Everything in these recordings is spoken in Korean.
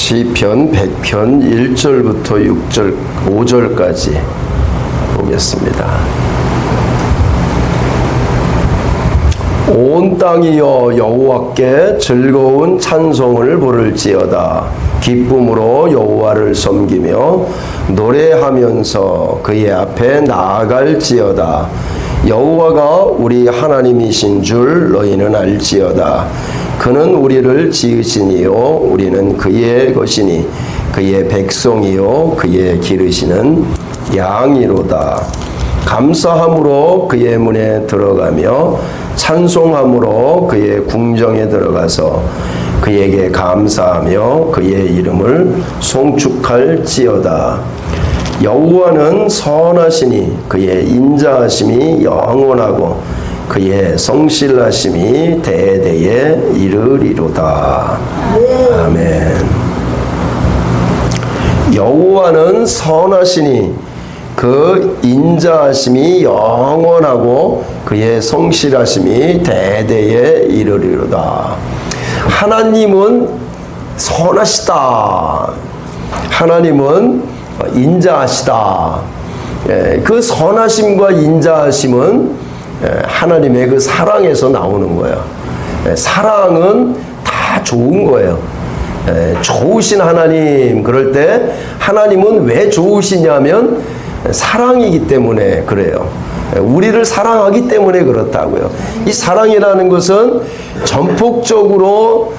시편 100편 1절부터 6절, 5절까지 보겠습니다. 온 땅이여 여호와께 즐거운 찬송을 부를지어다. 기쁨으로 여호와를 섬기며 노래하면서 그의 앞에 나아갈지어다. 여호와가 우리 하나님이신 줄 너희는 알지어다. 그는 우리를 지으시니요 우리는 그의 것이니 그의 백성이요 그의 기르시는 양이로다. 감사함으로 그의 문에 들어가며 찬송함으로 그의 궁정에 들어가서 그에게 감사하며 그의 이름을 송축할지어다. 여호와는 선하시니 그의 인자하심이 영원하고 그의 성실하심이 대대에 이르리로다. 아멘. 여호와는 선하시니 그 인자하심이 영원하고 그의 성실하심이 대대에 이르리로다. 하나님은 선하시다. 하나님은 인자하시다. 그 선하심과 인자하심은 하나님의 그 사랑에서 나오는 거예요. 사랑은 다 좋은 거예요. 좋으신 하나님, 그럴 때 하나님은 왜 좋으시냐면 사랑이기 때문에 그래요. 우리를 사랑하기 때문에 그렇다고요. 이 사랑이라는 것은 전폭적으로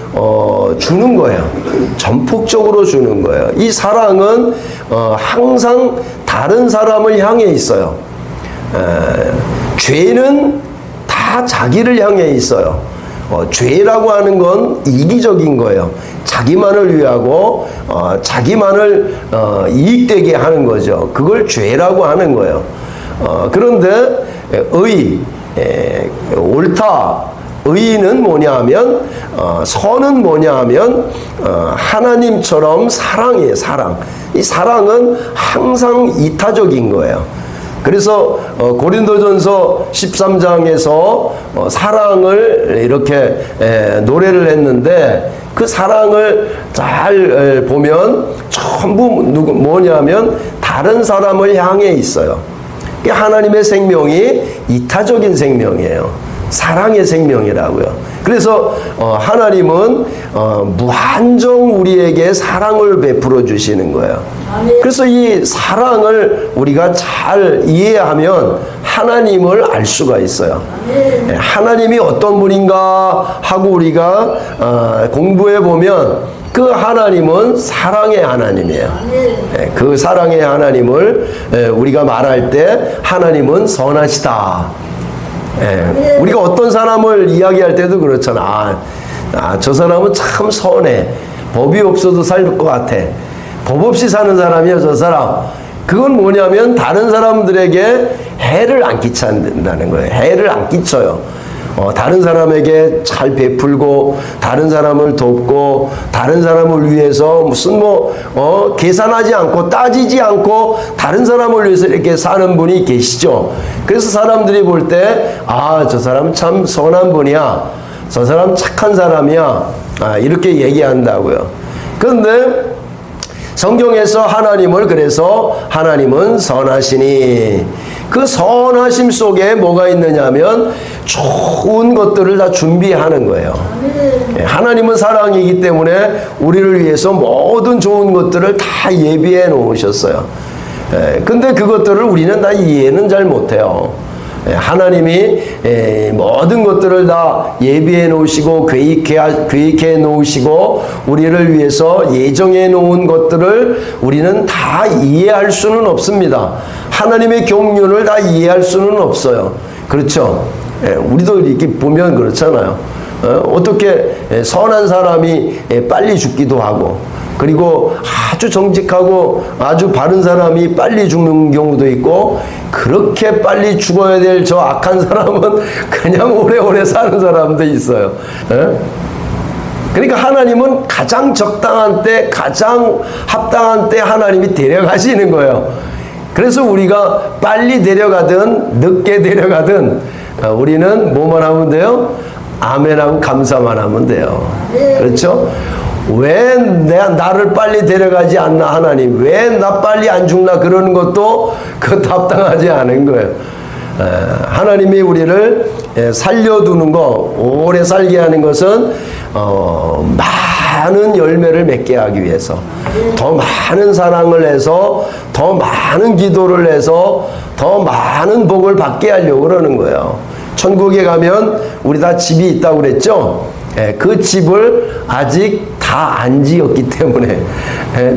주는 거예요. 전폭적으로 주는 거예요. 이 사랑은 항상 다른 사람을 향해 있어요. 죄는 다 자기를 향해 있어요. 죄라고 하는 건 이기적인 거예요. 자기만을 위하고 자기만을 이익되게 하는 거죠. 그걸 죄라고 하는 거예요. 그런데 옳다, 의는 뭐냐 하면 선은 뭐냐 하면 하나님처럼 사랑이에요. 사랑. 이 사랑은 항상 이타적인 거예요. 그래서 고린도전서 13장에서 사랑을 이렇게 노래를 했는데 그 사랑을 잘 보면 전부 뭐냐면 다른 사람을 향해 있어요. 하나님의 생명이 이타적인 생명이에요. 사랑의 생명이라고요. 그래서 하나님은 무한정 우리에게 사랑을 베풀어 주시는 거예요. 그래서 이 사랑을 우리가 잘 이해하면 하나님을 알 수가 있어요. 하나님이 어떤 분인가 하고 우리가 공부해 보면 그 하나님은 사랑의 하나님이에요. 그 사랑의 하나님을 우리가 말할 때 하나님은 선하시다. 우리가 어떤 사람을 이야기할 때도 그렇잖아. 저 사람은 참 선해. 법이 없어도 살 것 같아. 법 없이 사는 사람이야, 저 사람. 그건 뭐냐면 다른 사람들에게 해를 안 끼친다는 거예요. 해를 안 끼쳐요. 다른 사람에게 잘 베풀고 다른 사람을 돕고 다른 사람을 위해서 무슨 계산하지 않고 따지지 않고 다른 사람을 위해서 이렇게 사는 분이 계시죠. 그래서 사람들이 볼 때 저 사람 참 선한 분이야. 저 사람 착한 사람이야. 이렇게 얘기한다고요. 그런데 성경에서 하나님을 그래서 하나님은 선하시니 그 선하심 속에 뭐가 있느냐면 좋은 것들을 다 준비하는 거예요. 하나님은 사랑이기 때문에 우리를 위해서 모든 좋은 것들을 다 예비해 놓으셨어요. 근데 그것들을 우리는 다 이해는 잘 못해요. 하나님이 모든 것들을 다 예비해 놓으시고 계획해 놓으시고 우리를 위해서 예정해 놓은 것들을 우리는 다 이해할 수는 없습니다. 하나님의 경륜을 다 이해할 수는 없어요. 그렇죠? 우리도 이렇게 보면 그렇잖아요. 어떻게 선한 사람이 빨리 죽기도 하고 그리고 아주 정직하고 아주 바른 사람이 빨리 죽는 경우도 있고 그렇게 빨리 죽어야 될 저 악한 사람은 그냥 오래오래 사는 사람도 있어요. 그러니까 하나님은 가장 적당한 때 가장 합당한 때 하나님이 데려가시는 거예요. 그래서 우리가 빨리 데려가든 늦게 데려가든 우리는 뭐만 하면 돼요? 아멘하고 감사만 하면 돼요. 그렇죠? 왜 나를 빨리 데려가지 않나 하나님, 왜 나 빨리 안 죽나 그러는 것도 그 답당하지 않은 거예요. 하나님이 우리를 살려두는 거, 오래 살게 하는 것은 많은 열매를 맺게 하기 위해서, 더 많은 사랑을 해서, 더 많은 기도를 해서, 더 많은 복을 받게 하려고 그러는 거예요. 천국에 가면 우리 다 집이 있다고 그랬죠? 그 집을 아직 다 안 지었기 때문에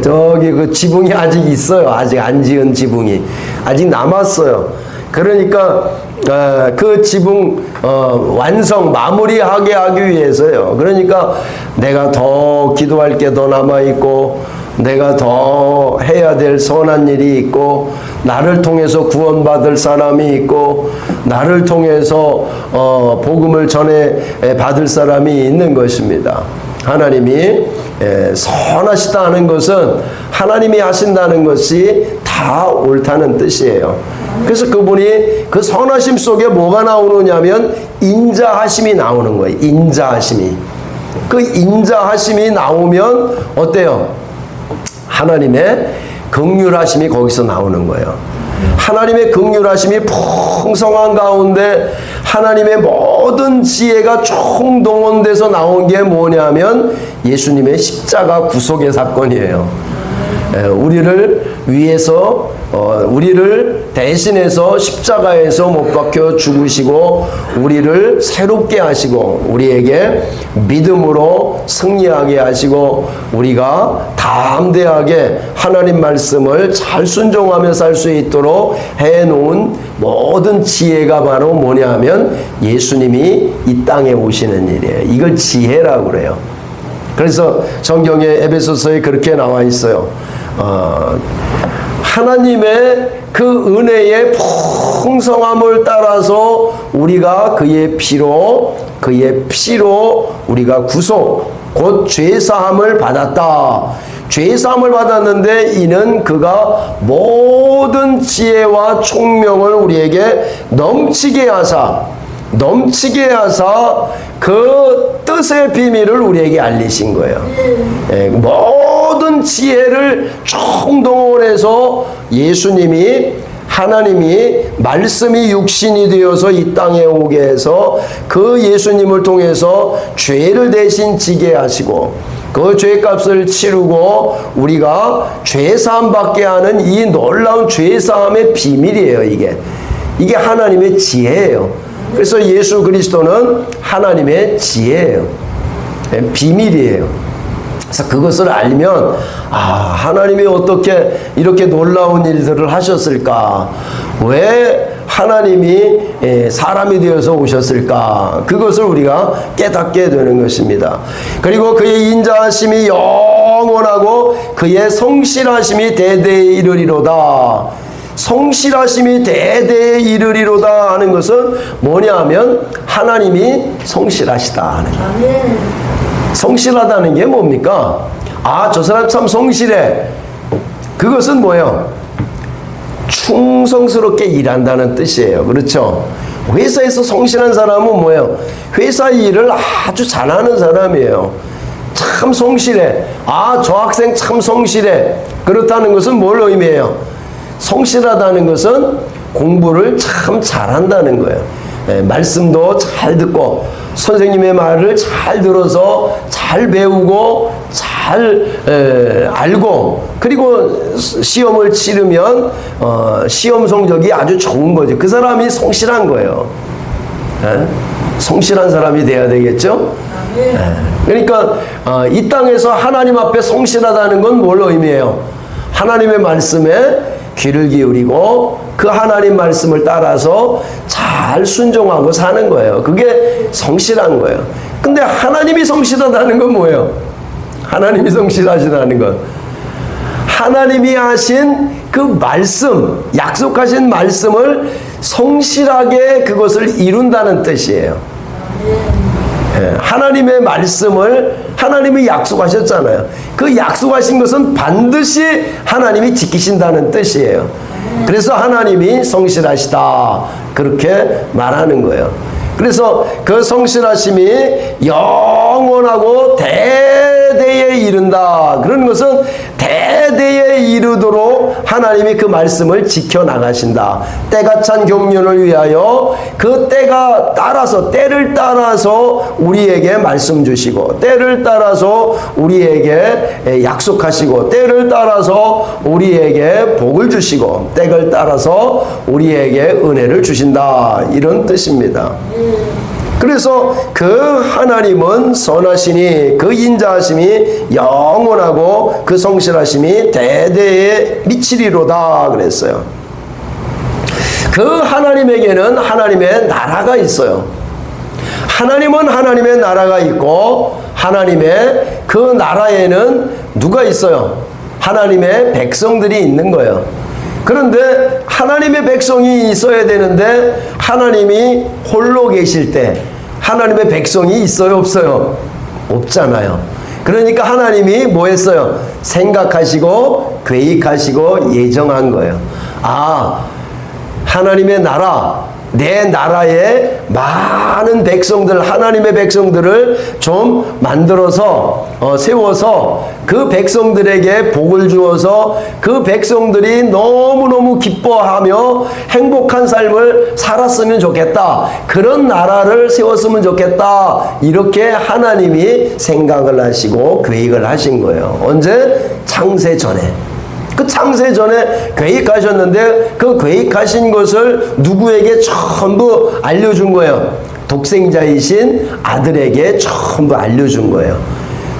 저기 그 지붕이 아직 있어요. 아직 안 지은 지붕이 아직 남았어요. 그러니까 그 지붕 완성 마무리하게 하기 위해서요. 그러니까 내가 더 기도할 게 더 남아 있고, 내가 더 해야 될 선한 일이 있고, 나를 통해서 구원받을 사람이 있고, 나를 통해서 복음을 전해 받을 사람이 있는 것입니다. 하나님이 선하시다 하는 것은 하나님이 하신다는 것이 다 옳다는 뜻이에요. 그래서 그분이 그 선하심 속에 뭐가 나오느냐면 인자하심이 나오는 거예요. 인자하심이. 그 인자하심이 나오면 어때요? 하나님의 긍휼하심이 거기서 나오는 거예요. 하나님의 긍휼하심이 풍성한 가운데 하나님의 모든 지혜가 총동원돼서 나온 게 뭐냐면 예수님의 십자가 구속의 사건이에요. 우리를 위해서 우리를 대신해서 십자가에서 못 박혀 죽으시고 우리를 새롭게 하시고 우리에게 믿음으로 승리하게 하시고 우리가 담대하게 하나님 말씀을 잘 순종하며 살 수 있도록 해놓은 모든 지혜가 바로 뭐냐면 예수님이 이 땅에 오시는 일이에요. 이걸 지혜라고 그래요. 그래서 성경에 에베소서에 그렇게 나와 있어요. 하나님의 그 은혜의 풍성함을 따라서 우리가 그의 피로 우리가 구속 곧 죄사함을 받았다. 죄사함을 받았는데 이는 그가 모든 지혜와 총명을 우리에게 넘치게 하사 그 뜻의 비밀을 우리에게 알리신 거예요. 모든 지혜를 총동원해서 예수님이 하나님이 말씀이 육신이 되어서 이 땅에 오게 해서 그 예수님을 통해서 죄를 대신 지게 하시고 그 죄값을 치르고 우리가 죄사함 받게 하는 이 놀라운 죄사함의 비밀이에요. 이게 하나님의 지혜예요. 그래서 예수 그리스도는 하나님의 지혜예요. 비밀이에요. 그래서 그것을 알면 하나님이 어떻게 이렇게 놀라운 일들을 하셨을까? 왜 하나님이 사람이 되어서 오셨을까? 그것을 우리가 깨닫게 되는 것입니다. 그리고 그의 인자하심이 영원하고 그의 성실하심이 대대에 이르리로다. 성실하심이 대대에 이르리로다 하는 것은 뭐냐면 하나님이 성실하시다 하는 거예요. 성실하다는 게 뭡니까? 저 사람 참 성실해. 그것은 뭐예요? 충성스럽게 일한다는 뜻이에요. 그렇죠? 회사에서 성실한 사람은 뭐예요? 회사 일을 아주 잘하는 사람이에요. 참 성실해. 저 학생 참 성실해. 그렇다는 것은 뭘 의미해요? 성실하다는 것은 공부를 참 잘한다는 거예요. 말씀도 잘 듣고 선생님의 말을 잘 들어서 잘 배우고 잘 알고 그리고 시험을 치르면 시험 성적이 아주 좋은 거죠. 그 사람이 성실한 거예요. 성실한 사람이 돼야 되겠죠? 그러니까 이 땅에서 하나님 앞에 성실하다는 건 뭘 의미해요? 하나님의 말씀에 귀를 기울이고 그 하나님 말씀을 따라서 잘 순종하고 사는 거예요. 그게 성실한 거예요. 근데 하나님이 성실하다는 건 뭐예요? 하나님이 성실하시다는 건 하나님이 하신 그 말씀, 약속하신 말씀을 성실하게 그것을 이룬다는 뜻이에요. 하나님의 말씀을 하나님이 약속하셨잖아요. 그 약속하신 것은 반드시 하나님이 지키신다는 뜻이에요. 그래서 하나님이 성실하시다 그렇게 말하는 거예요. 그래서 그 성실하심이 영원하고 대대에 이른다. 그런 것은 대대에 이르도록 하나님이 그 말씀을 지켜나가신다. 때가 찬 경륜을 위하여 그 때가 따라서, 때를 따라서 우리에게 말씀 주시고, 때를 따라서 우리에게 약속하시고, 때를 따라서 우리에게 복을 주시고, 때를 따라서 우리에게 은혜를 주신다. 이런 뜻입니다. 그래서 그 하나님은 선하시니 그 인자하심이 영원하고 그 성실하심이 대대에 미치리로다 그랬어요. 그 하나님에게는 하나님의 나라가 있어요. 하나님은 하나님의 나라가 있고, 하나님의 그 나라에는 누가 있어요? 하나님의 백성들이 있는 거예요. 그런데 하나님의 백성이 있어야 되는데, 하나님이 홀로 계실 때 하나님의 백성이 있어요, 없어요? 없잖아요. 그러니까 하나님이 뭐 했어요? 생각하시고 계획하시고 예정한 거예요. 아, 하나님의 나라, 내 나라에 많은 백성들, 하나님의 백성들을 좀 만들어서 세워서 그 백성들에게 복을 주어서 그 백성들이 너무너무 기뻐하며 행복한 삶을 살았으면 좋겠다. 그런 나라를 세웠으면 좋겠다. 이렇게 하나님이 생각을 하시고 계획을 하신 거예요. 언제? 창세 전에. 그 창세 전에 계획하셨는데, 그 계획하신 것을 누구에게 전부 알려준 거예요? 독생자이신 아들에게 전부 알려준 거예요.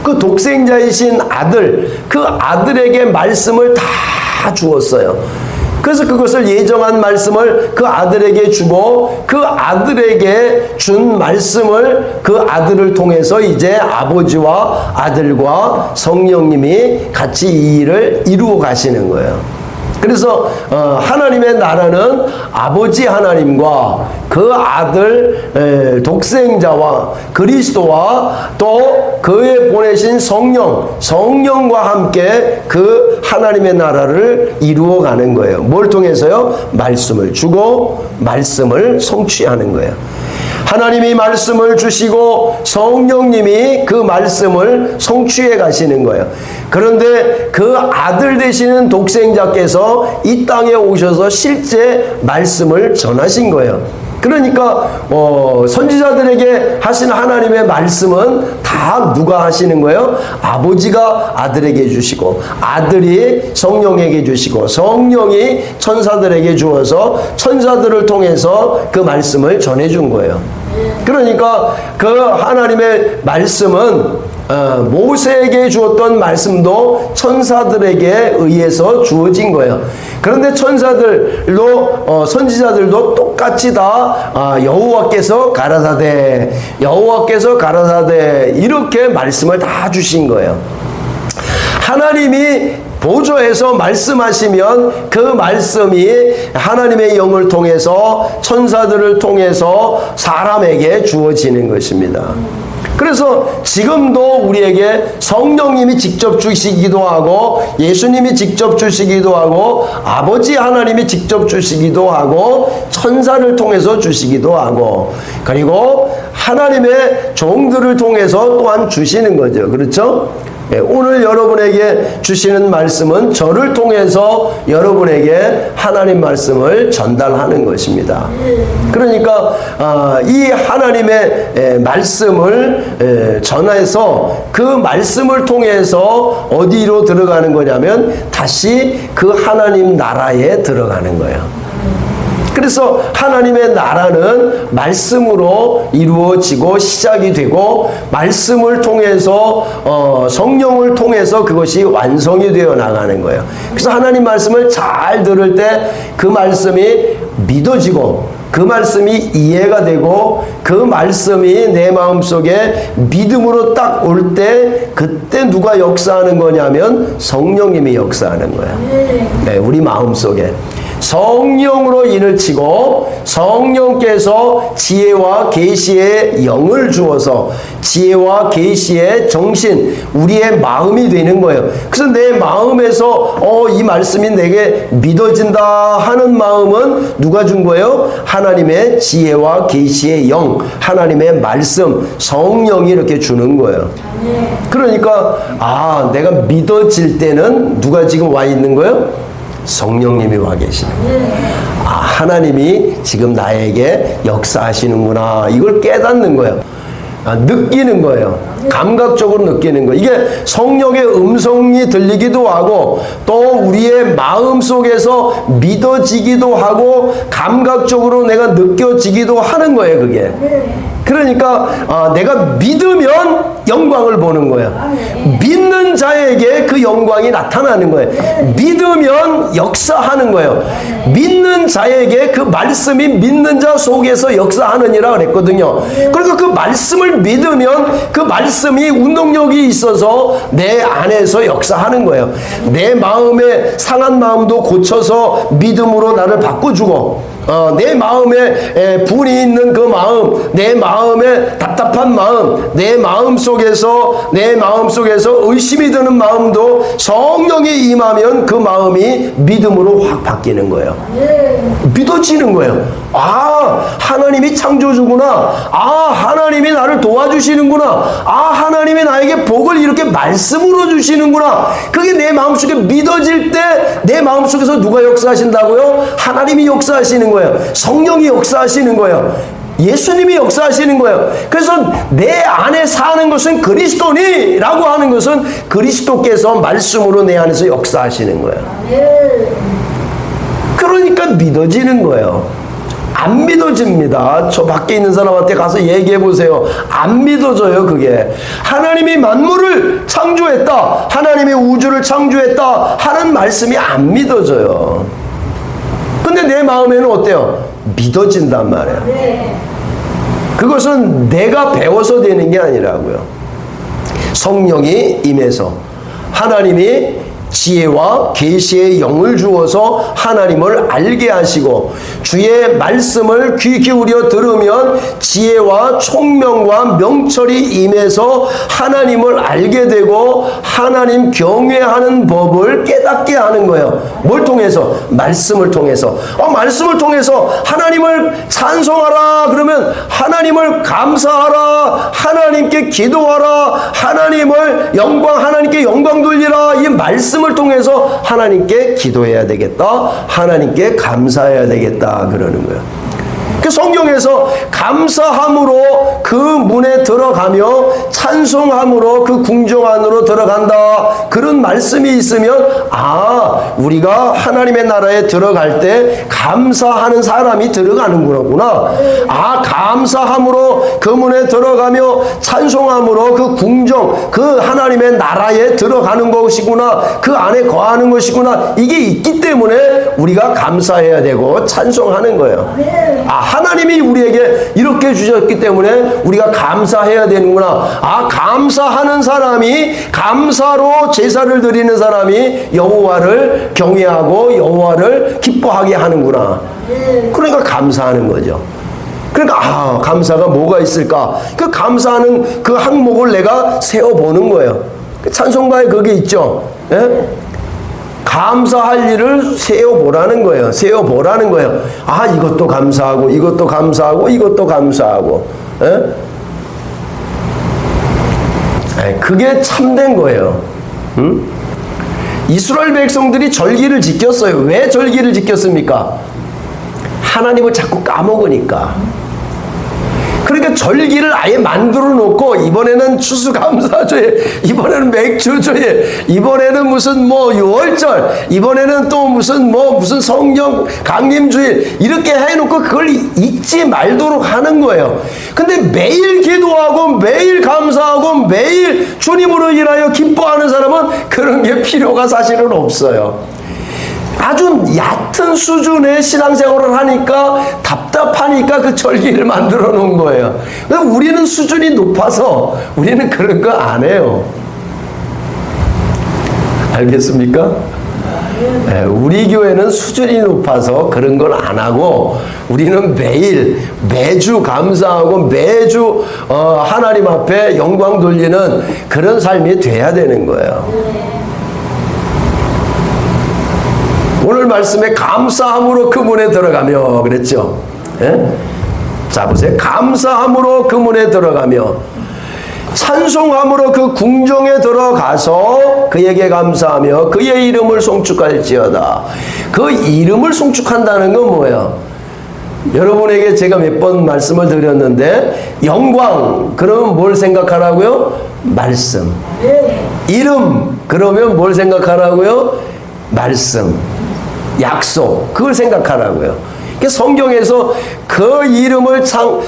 그 독생자이신 아들, 그 아들에게 말씀을 다 주었어요. 그래서 그것을 예정한 말씀을 그 아들에게 주고, 그 아들에게 준 말씀을 그 아들을 통해서 이제 아버지와 아들과 성령님이 같이 이 일을 이루어 가시는 거예요. 그래서 하나님의 나라는 아버지 하나님과 그 아들 독생자와 그리스도와 또 그에 보내신 성령과 함께 그 하나님의 나라를 이루어가는 거예요. 뭘 통해서요? 말씀을 주고 말씀을 성취하는 거예요. 하나님이 말씀을 주시고 성령님이 그 말씀을 성취해 가시는 거예요. 그런데 그 아들 되시는 독생자께서 이 땅에 오셔서 실제 말씀을 전하신 거예요. 그러니까 선지자들에게 하신 하나님의 말씀은 다 누가 하시는 거예요? 아버지가 아들에게 주시고, 아들이 성령에게 주시고, 성령이 천사들에게 주어서 천사들을 통해서 그 말씀을 전해준 거예요. 그러니까 그 하나님의 말씀은 모세에게 주었던 말씀도 천사들에게 의해서 주어진 거예요. 그런데 천사들도 선지자들도 똑같이 다 여호와께서 가라사대 이렇게 말씀을 다 주신 거예요. 하나님이 보좌에서 말씀하시면 그 말씀이 하나님의 영을 통해서 천사들을 통해서 사람에게 주어지는 것입니다. 그래서 지금도 우리에게 성령님이 직접 주시기도 하고, 예수님이 직접 주시기도 하고, 아버지 하나님이 직접 주시기도 하고, 천사를 통해서 주시기도 하고, 그리고 하나님의 종들을 통해서 또한 주시는 거죠. 그렇죠? 오늘 여러분에게 주시는 말씀은 저를 통해서 여러분에게 하나님 말씀을 전달하는 것입니다. 그러니까 이 하나님의 말씀을 전해서 그 말씀을 통해서 어디로 들어가는 거냐면 다시 그 하나님 나라에 들어가는 거예요. 그래서 하나님의 나라는 말씀으로 이루어지고 시작이 되고, 말씀을 통해서 성령을 통해서 그것이 완성이 되어 나가는 거예요. 그래서 하나님 말씀을 잘 들을 때 그 말씀이 믿어지고, 그 말씀이 이해가 되고, 그 말씀이 내 마음속에 믿음으로 딱 올 때, 그때 누가 역사하는 거냐면 성령님이 역사하는 거예요. 네, 우리 마음속에 성령으로 인을 치고 성령께서 지혜와 계시의 영을 주어서 지혜와 계시의 정신, 우리의 마음이 되는 거예요. 그래서 내 마음에서 이 말씀이 내게 믿어진다 하는 마음은 누가 준 거예요? 하나님의 지혜와 계시의 영, 하나님의 말씀, 성령이 이렇게 주는 거예요. 그러니까 내가 믿어질 때는 누가 지금 와 있는 거예요? 성령님이 와 계시는 거예요. 하나님이 지금 나에게 역사하시는구나, 이걸 깨닫는 거예요. 느끼는 거예요. 감각적으로 느끼는 거예요. 이게 성령의 음성이 들리기도 하고 또 우리의 마음 속에서 믿어지기도 하고 감각적으로 내가 느껴지기도 하는 거예요, 그게. 그러니까 내가 믿으면 영광을 보는 거예요. 믿는 자에게 그 영광이 나타나는 거예요. 믿으면 역사하는 거예요. 믿는 자에게 그 말씀이 믿는 자 속에서 역사하느니라 그랬거든요. 그러니까 그 말씀을 믿으면 그 말씀이 운동력이 있어서 내 안에서 역사하는 거예요. 내 마음에 상한 마음도 고쳐서 믿음으로 나를 바꿔주고 내 마음에 분이 있는 그 마음, 내 마음에 답답한 마음, 내 마음 속에서 의심이 드는 마음도 성령이 임하면 그 마음이 믿음으로 확 바뀌는 거예요. 믿어지는 거예요. 하나님이 창조주구나. 하나님이 나를 도와주시는구나. 하나님이 나에게 복을 이렇게 말씀으로 주시는구나. 그게 내 마음속에 믿어질 때 내 마음속에서 누가 역사하신다고요? 하나님이 역사하시는 거예요. 성령이 역사하시는 거예요. 예수님이 역사하시는 거예요. 그래서 내 안에 사는 것은 그리스도니라고 하는 것은 그리스도께서 말씀으로 내 안에서 역사하시는 거예요. 그러니까 믿어지는 거예요. 안 믿어집니다. 저 밖에 있는 사람한테 가서 얘기해 보세요. 안 믿어져요, 그게. 하나님이 만물을 창조했다, 하나님이 우주를 창조했다 하는 말씀이 안 믿어져요. 근데 내 마음에는 어때요? 믿어진단 말이에요. 그것은 내가 배워서 되는 게 아니라고요. 성령이 임해서 하나님이 지혜와 계시의 영을 주어서 하나님을 알게 하시고 주의 말씀을 귀 기울여 들으면 지혜와 총명과 명철이 임해서 하나님을 알게 되고 하나님 경외하는 법을 깨닫게 하는 거예요. 뭘 통해서? 말씀을 통해서. 말씀을 통해서 하나님을 찬송하라 그러면 하나님을 감사하라, 하나님께 기도하라, 하나님께 영광 돌리라, 이 말씀을 통해서 하나님께 기도해야 되겠다, 하나님께 감사해야 되겠다 그러는 거예요. 그 성경에서 감사함으로 그 문에 들어가며 찬송함으로 그 궁정 안으로 들어간다, 그런 말씀이 있으면 우리가 하나님의 나라에 들어갈 때 감사하는 사람이 들어가는구나. 감사함으로 그 문에 들어가며 찬송함으로 그 궁정, 그 하나님의 나라에 들어가는 것이구나, 그 안에 거하는 것이구나, 이게 있기 때문에 우리가 감사해야 되고 찬송하는 거예요. 하나님이 우리에게 이렇게 주셨기 때문에 우리가 감사해야 되는구나. 감사하는 사람이, 감사로 제사를 드리는 사람이 여호와를 경외하고 여호와를 기뻐하게 하는구나. 그러니까 감사하는 거죠. 그러니까 감사가 뭐가 있을까? 그 감사하는 그 항목을 내가 세워보는 거예요. 찬송가에 그게 있죠. 감사할 일을 세워보라는 거예요. 세워보라는 거예요. 이것도 감사하고 이것도 감사하고 이것도 감사하고. 그게 참된 거예요. 이스라엘 백성들이 절기를 지켰어요. 왜 절기를 지켰습니까? 하나님을 자꾸 까먹으니까. 그러니까 절기를 아예 만들어 놓고 이번에는 추수감사주에, 이번에는 맥주주에, 이번에는 무슨 유월절, 이번에는 또 무슨 성령 강림주일, 이렇게 해놓고 그걸 잊지 말도록 하는 거예요. 근데 매일 기도하고 매일 감사하고 매일 주님으로 인하여 기뻐하는 사람은 그런 게 필요가 사실은 없어요. 아주 얕은 수준의 신앙생활을 하니까 답답하니까 그 절기를 만들어 놓은 거예요. 우리는 수준이 높아서 우리는 그런 거 안 해요. 알겠습니까? 우리 교회는 수준이 높아서 그런 걸 안 하고 우리는 매주 감사하고 매주 하나님 앞에 영광 돌리는 그런 삶이 돼야 되는 거예요. 오늘 말씀에 감사함으로 그 문에 들어가며 그랬죠. 예? 자 보세요. 감사함으로 그 문에 들어가며 찬송함으로 그 궁정에 들어가서 그에게 감사하며 그의 이름을 송축할지어다. 그 이름을 송축한다는 건 뭐예요? 여러분에게 제가 몇 번 말씀을 드렸는데 영광 그러면 뭘 생각하라고요? 말씀. 이름 그러면 뭘 생각하라고요? 말씀. 약속 그걸 생각하라고요. 성경에서 그 이름을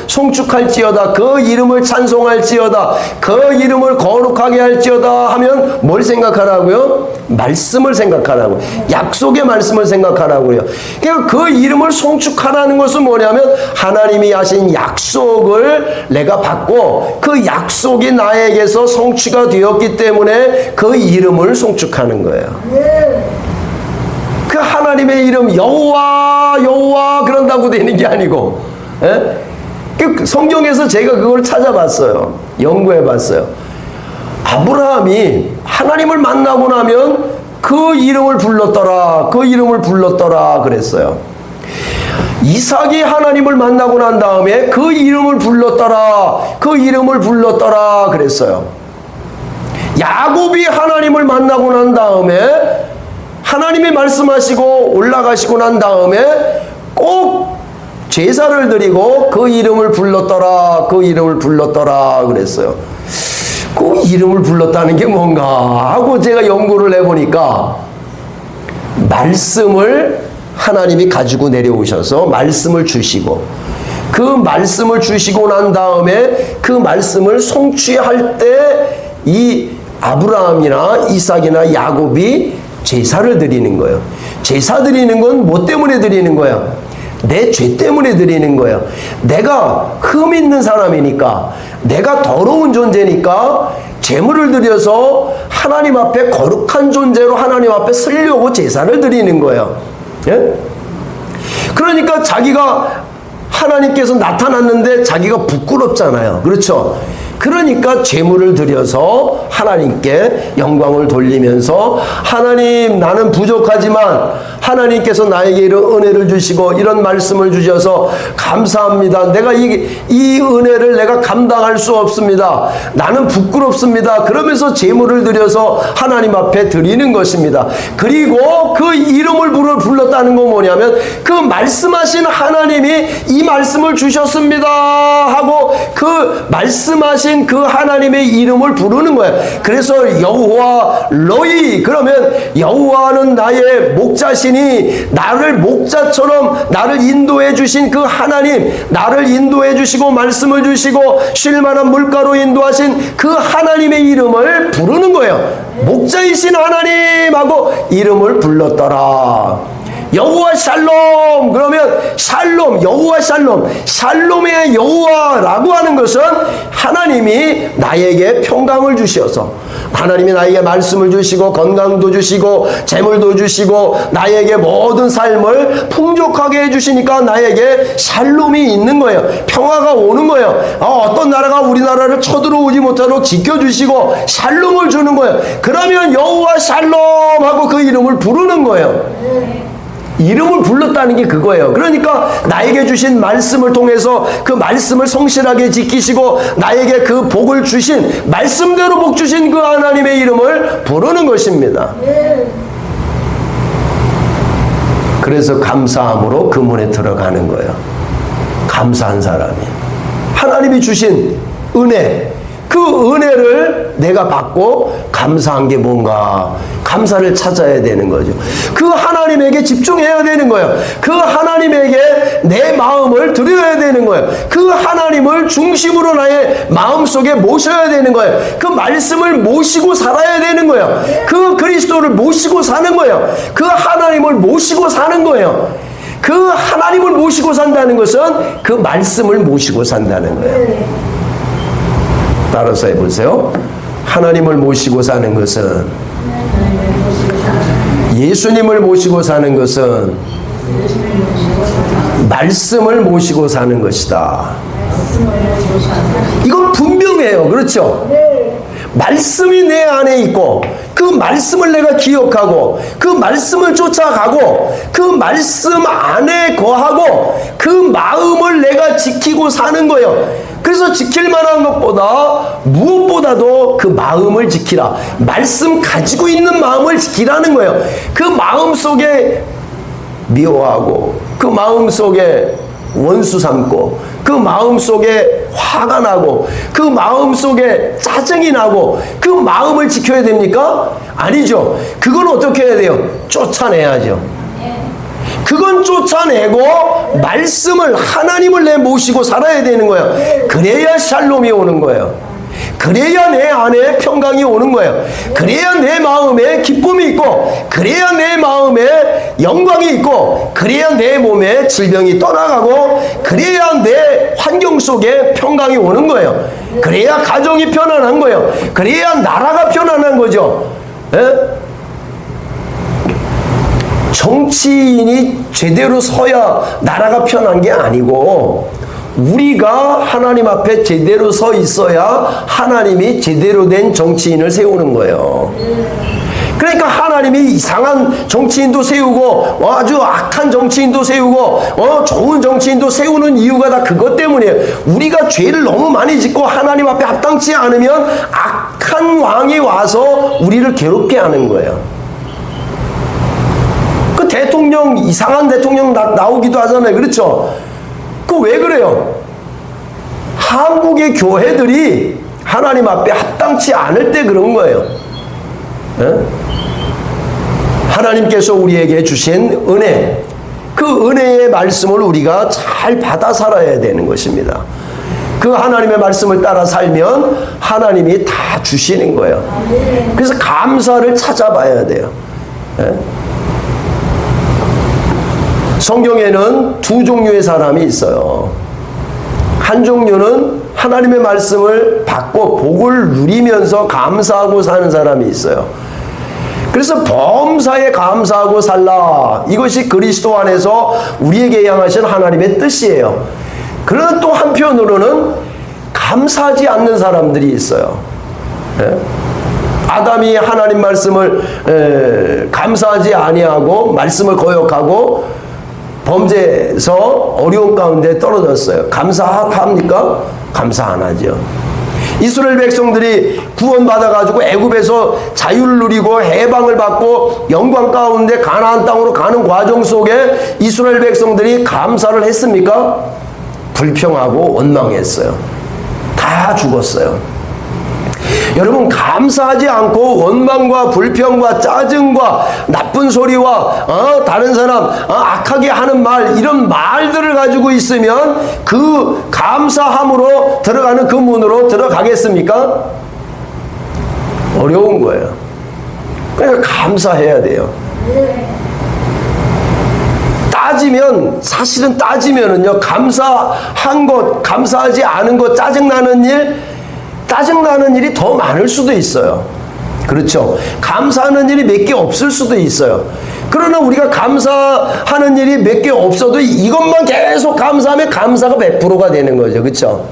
송축할지어다, 그 이름을 찬송할지어다, 그 이름을 거룩하게 할지어다 하면 뭘 생각하라고요? 말씀을 생각하라고, 약속의 말씀을 생각하라고요. 그러니까 그 이름을 송축하라는 것은 뭐냐면 하나님이 하신 약속을 내가 받고 그 약속이 나에게서 성취가 되었기 때문에 그 이름을 송축하는 거예요. 그 하나님의 이름 여호와 여호와 그런다고 되는 게 아니고, 예? 성경에서 제가 그걸 찾아봤어요. 연구해봤어요. 아브라함이 하나님을 만나고 나면 그 이름을 불렀더라, 그 이름을 불렀더라 그랬어요. 이삭이 하나님을 만나고 난 다음에 그 이름을 불렀더라, 그 이름을 불렀더라 그랬어요. 야곱이 하나님을 만나고 난 다음에 하나님이 말씀하시고 올라가시고 난 다음에 꼭 제사를 드리고 그 이름을 불렀더라, 그 이름을 불렀더라 그랬어요. 그 이름을 불렀다는 게 뭔가 하고 제가 연구를 해보니까 말씀을 하나님이 가지고 내려오셔서 말씀을 주시고 그 말씀을 주시고 난 다음에 그 말씀을 성취할 때 이 아브라함이나 이삭이나 야곱이 제사를 드리는 거예요. 제사 드리는 건 뭐 때문에 드리는 거야? 내 죄 때문에 드리는 거예요. 내가 흠 있는 사람이니까, 내가 더러운 존재니까 제물을 드려서 하나님 앞에 거룩한 존재로 하나님 앞에 서려고 제사를 드리는 거예요. 예? 그러니까 자기가 하나님께서 나타났는데 자기가 부끄럽잖아요. 그렇죠? 그러니까 제물을 드려서 하나님께 영광을 돌리면서 하나님 나는 부족하지만 하나님께서 나에게 이런 은혜를 주시고 이런 말씀을 주셔서 감사합니다. 내가 이 은혜를 내가 감당할 수 없습니다. 나는 부끄럽습니다. 그러면서 제물을 드려서 하나님 앞에 드리는 것입니다. 그리고 그 이름을 불렀다는 건 뭐냐면 그 말씀하신 하나님이 이 말씀을 주셨습니다 하고 그 말씀하신 그 하나님의 이름을 부르는 거예요. 그래서 여호와 로이 그러면 여호와는 나의 목자시니 나를 목자처럼 나를 인도해 주신 그 하나님, 나를 인도해 주시고 말씀을 주시고 쉴만한 물가로 인도하신 그 하나님의 이름을 부르는 거예요. 목자이신 하나님하고 이름을 불렀더라. 여호와 샬롬 그러면 샬롬 여호와 샬롬의 여호와라고 하는 것은 하나님이 나에게 평강을 주셔서 하나님이 나에게 말씀을 주시고 건강도 주시고 재물도 주시고 나에게 모든 삶을 풍족하게 해주시니까 나에게 샬롬이 있는 거예요. 평화가 오는 거예요. 어떤 나라가 우리나라를 쳐들어오지 못하도록 지켜주시고 샬롬을 주는 거예요. 그러면 여호와 샬롬하고 그 이름을 부르는 거예요. 이름을 불렀다는 게 그거예요. 그러니까 나에게 주신 말씀을 통해서 그 말씀을 성실하게 지키시고 나에게 그 복을 주신 말씀대로 복 주신 그 하나님의 이름을 부르는 것입니다. 그래서 감사함으로 그 문에 들어가는 거예요. 감사한 사람이 하나님이 주신 은혜, 그 은혜를 내가 받고 감사한 게 뭔가 감사를 찾아야 되는 거죠. 그 하나님에게 집중해야 되는 거예요. 그 하나님에게 내 마음을 드려야 되는 거예요. 그 하나님을 중심으로 나의 마음속에 모셔야 되는 거예요. 그 말씀을 모시고 살아야 되는 거예요. 그 그리스도를 모시고 사는 거예요. 그 하나님을 모시고 사는 거예요. 그 하나님을 모시고 산다는 것은 그 말씀을 모시고 산다는 거예요. 따라서 해보세요. 하나님을 모시고 사는 것은 예수님을 모시고 사는 것은 말씀을 모시고 사는 것이다. 이건 분명해요. 그렇죠? 말씀이 내 안에 있고 그 말씀을 내가 기억하고 그 말씀을 쫓아가고 그 말씀 안에 거하고 그 마음을 내가 지키고 사는 거예요. 그래서 지킬 만한 것보다 무엇보다도 그 마음을 지키라. 말씀 가지고 있는 마음을 지키라는 거예요. 그 마음 속에 미워하고 그 마음 속에 원수 삼고 그 마음 속에 화가 나고 그 마음 속에 짜증이 나고 그 마음을 지켜야 됩니까? 아니죠. 그건 어떻게 해야 돼요? 쫓아내야죠. 그건 쫓아내고 말씀을 하나님을 내 모시고 살아야 되는 거예요. 그래야 샬롬이 오는 거예요. 그래야 내 안에 평강이 오는 거예요. 그래야 내 마음에 기쁨이 있고 그래야 내 마음에 영광이 있고 그래야 내 몸에 질병이 떠나가고 그래야 내 환경 속에 평강이 오는 거예요. 그래야 가정이 편안한 거예요. 그래야 나라가 편안한 거죠. 에? 정치인이 제대로 서야 나라가 편한 게 아니고 우리가 하나님 앞에 제대로 서 있어야 하나님이 제대로 된 정치인을 세우는 거예요. 그러니까 하나님이 이상한 정치인도 세우고 아주 악한 정치인도 세우고 좋은 정치인도 세우는 이유가 다 그것 때문이에요. 우리가 죄를 너무 많이 짓고 하나님 앞에 합당치 않으면 악한 왕이 와서 우리를 괴롭게 하는 거예요. 그 대통령 이상한 대통령 나오기도 하잖아요. 그렇죠? 그 왜 그래요? 한국의 교회들이 하나님 앞에 합당치 않을 때 그런 거예요. 에? 하나님께서 우리에게 주신 은혜, 그 은혜의 말씀을 우리가 잘 받아 살아야 되는 것입니다. 그 하나님의 말씀을 따라 살면 하나님이 다 주시는 거예요. 그래서 감사를 찾아봐야 돼요. 에? 성경에는 두 종류의 사람이 있어요. 한 종류는 하나님의 말씀을 받고 복을 누리면서 감사하고 사는 사람이 있어요. 그래서 범사에 감사하고 살라. 이것이 그리스도 안에서 우리에게 향하신 하나님의 뜻이에요. 그러나 또 한편으로는 감사하지 않는 사람들이 있어요. 예? 아담이 하나님 말씀을 감사하지 아니하고 말씀을 거역하고 범죄에서 어려운 가운데 떨어졌어요. 감사합니까? 감사 안 하죠. 이스라엘 백성들이 구원받아가지고 애굽에서 자유를 누리고 해방을 받고 영광 가운데 가나안 땅으로 가는 과정 속에 이스라엘 백성들이 감사를 했습니까? 불평하고 원망했어요. 다 죽었어요. 여러분, 감사하지 않고 원망과 불평과 짜증과 나쁜 소리와 다른 사람 악하게 하는 말, 이런 말들을 가지고 있으면 그 감사함으로 들어가는 그 문으로 들어가겠습니까? 어려운 거예요. 그러니까 감사해야 돼요. 사실은 따지면은요, 감사한 것, 감사하지 않은 것, 짜증나는 일이 더 많을 수도 있어요. 그렇죠? 감사하는 일이 몇 개 없을 수도 있어요. 그러나 우리가 감사하는 일이 몇 개 없어도 이것만 계속 감사하면 감사가 100%가 되는 거죠. 그렇죠?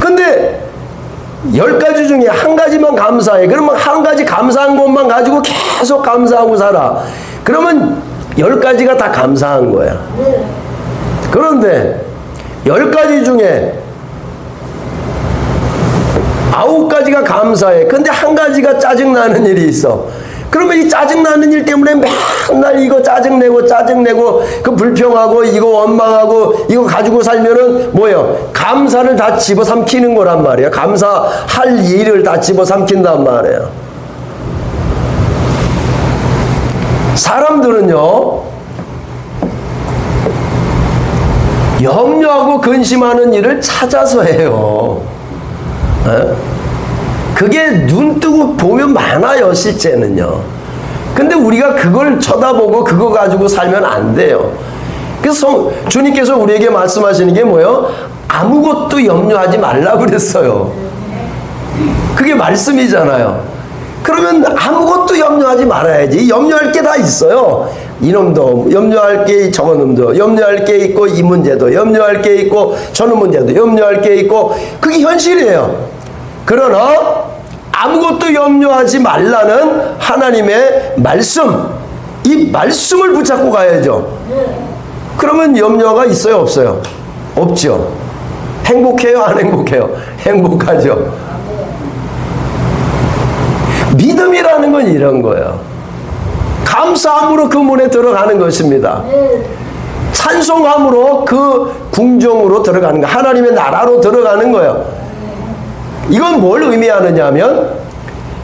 근데 10가지 중에 한 가지만 감사해. 그러면 한 가지 감사한 것만 가지고 계속 감사하고 살아. 그러면 10가지가 다 감사한 거야. 그런데 10가지 중에 9가지가 감사해. 근데 한 가지가 짜증나는 일이 있어. 그러면 이 짜증나는 일 때문에 맨날 이거 짜증내고 그 불평하고 이거 원망하고 이거 가지고 살면은 뭐예요? 감사를 다 집어삼키는 거란 말이에요. 감사할 일을 다 집어삼킨단 말이에요. 사람들은요, 염려하고 근심하는 일을 찾아서 해요. 그게 눈 뜨고 보면 많아요, 실제는요. 근데 우리가 그걸 쳐다보고 그거 가지고 살면 안 돼요. 그래서 주님께서 우리에게 말씀하시는 게 뭐예요? 아무것도 염려하지 말라고 그랬어요. 그게 말씀이잖아요. 그러면 아무것도 염려하지 말아야지. 염려할 게 다 있어요. 이놈도 염려할 게, 저놈도 염려할 게 있고, 이 문제도 염려할 게 있고, 저놈 문제도 염려할 게 있고, 그게 현실이에요. 그러나 아무것도 염려하지 말라는 하나님의 말씀, 이 말씀을 붙잡고 가야죠. 그러면 염려가 있어요, 없어요? 없죠. 행복해요, 안 행복해요? 행복하죠. 믿음이라는 건 이런 거예요. 감사함으로 그 문에 들어가는 것입니다. 찬송함으로 그 궁정으로 들어가는 거예요. 하나님의 나라로 들어가는 거예요. 이건 뭘 의미하느냐 하면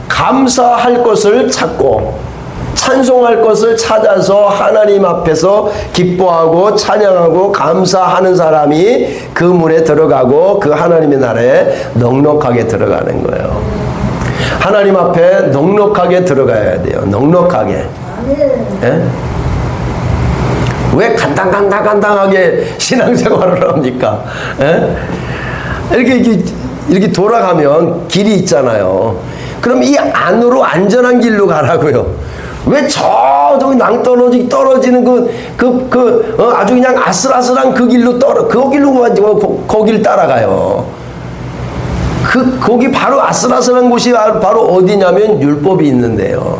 감사할 것을 찾고 찬송할 것을 찾아서 하나님 앞에서 기뻐하고 찬양하고 감사하는 사람이 그 문에 들어가고 그 하나님의 나라에 넉넉하게 들어가는 거예요. 하나님 앞에 넉넉하게 들어가야 돼요. 넉넉하게. 예? 왜 간당간당하게 신앙생활을 합니까? 예? 이렇게 돌아가면 길이 있잖아요. 그럼 이 안으로 안전한 길로 가라고요. 왜 저기 떨어지는 아주 그냥 아슬아슬한 그 길로 그 길로 가지고 거길 따라가요. 거기 바로 아슬아슬한 곳이 바로 어디냐면 율법이 있는데요.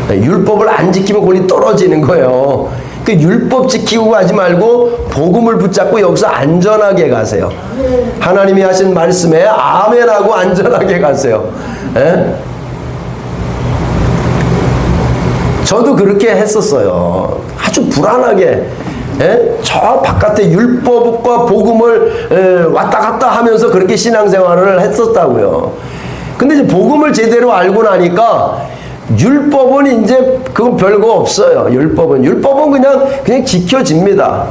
율법을 안 지키면 거기 떨어지는 거예요. 그 율법 지키고 가지 말고 복음을 붙잡고 여기서 안전하게 가세요. 하나님이 하신 말씀에 아멘하고 안전하게 가세요. 에? 저도 그렇게 했었어요. 아주 불안하게. 저 바깥에 율법과 복음을 왔다 갔다 하면서 그렇게 신앙생활을 했었다고요. 근데 이제 복음을 제대로 알고 나니까 율법은 이제 그건 별거 없어요. 율법은 그냥 지켜집니다.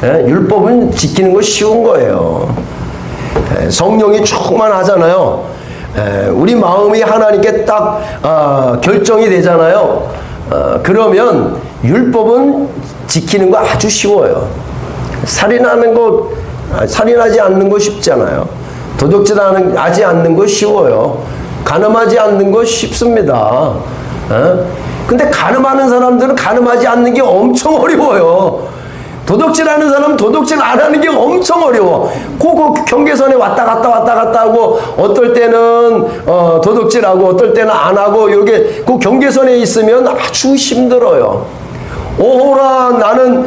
율법은 지키는 거 쉬운 거예요. 성령이 충만하잖아요. 우리 마음이 하나님께 딱 결정이 되잖아요. 그러면 율법은 지키는 거 아주 쉬워요. 살인하지 않는 거 쉽잖아요. 도둑질하지 않는 거 쉬워요. 간음하지 않는 거 쉽습니다. 근데 간음하는 사람들은 간음하지 않는 게 엄청 어려워요. 도둑질하는 사람은 도둑질 안 하는 게 엄청 어려워. 그 경계선에 왔다 갔다 하고 어떨 때는 도둑질하고 어떨 때는 안 하고 이게 그 경계선에 있으면 아주 힘들어요. 오호라 나는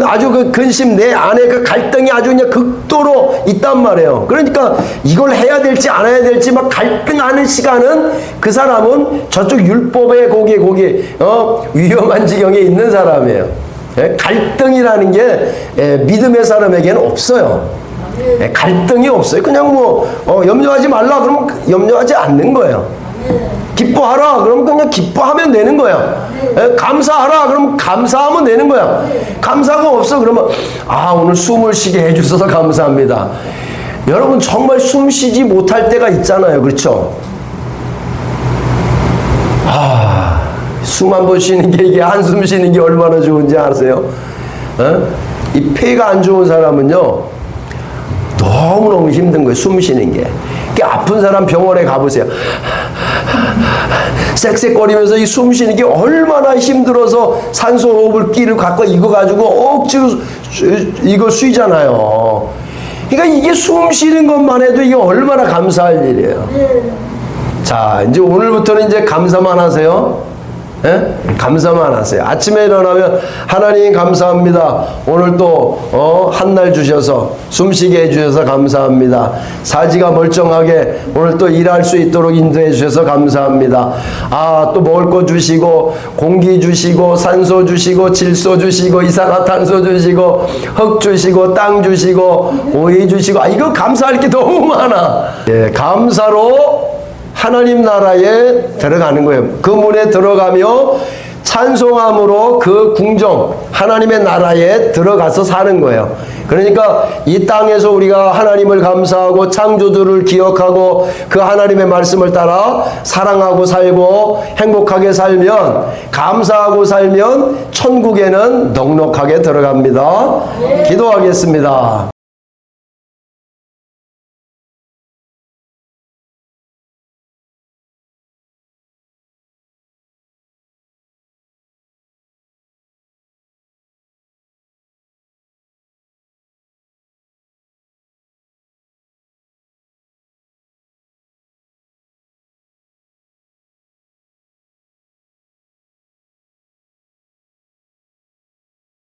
아주 그 근심 내 안에 그 갈등이 아주 그냥 극도로 있단 말이에요. 그러니까 이걸 해야 될지 안 해야 될지 막 갈등하는 시간은 그 사람은 저쪽 율법의 위험한 지경에 있는 사람이에요. 갈등이라는 게 믿음의 사람에게는 없어요. 갈등이 없어요. 그냥 염려하지 말라 그러면 염려하지 않는 거예요. 기뻐하라 그러면 그냥 기뻐하면 되는 거야. 감사하라 그러면 감사하면 되는 거야. 감사가 없어 그러면 오늘 숨을 쉬게 해주셔서 감사합니다. 여러분 정말 숨 쉬지 못할 때가 있잖아요. 그렇죠? 숨 한 번 쉬는 게 이게 한숨 쉬는 게 얼마나 좋은지 아세요? 이 폐가 안 좋은 사람은요 너무너무 힘든 거예요. 숨 쉬는 게. 아픈 사람 병원에 가보세요. 쌕쌕거리면서 이 숨 쉬는 게 얼마나 힘들어서 산소호흡을 끼를 갖고 이거 가지고 억지로 이거 쉬잖아요. 그러니까 이게 숨 쉬는 것만 해도 이게 얼마나 감사할 일이에요. 자, 이제 오늘부터는 이제 감사만 하세요. 감사만 하세요. 아침에 일어나면 하나님 감사합니다. 오늘 또 한 날 주셔서 숨쉬게 해주셔서 감사합니다. 사지가 멀쩡하게 오늘 또 일할 수 있도록 인도해 주셔서 감사합니다. 또 먹을 거 주시고 공기 주시고 산소 주시고 질소 주시고 이산화탄소 주시고 흙 주시고 땅 주시고 오이 주시고 이거 감사할 게 너무 많아. 감사로 하나님 나라에 들어가는 거예요. 그 문에 들어가며 찬송함으로 그 궁정 하나님의 나라에 들어가서 사는 거예요. 그러니까 이 땅에서 우리가 하나님을 감사하고 창조주를 기억하고 그 하나님의 말씀을 따라 사랑하고 살고 행복하게 살면 감사하고 살면 천국에는 넉넉하게 들어갑니다. 기도하겠습니다.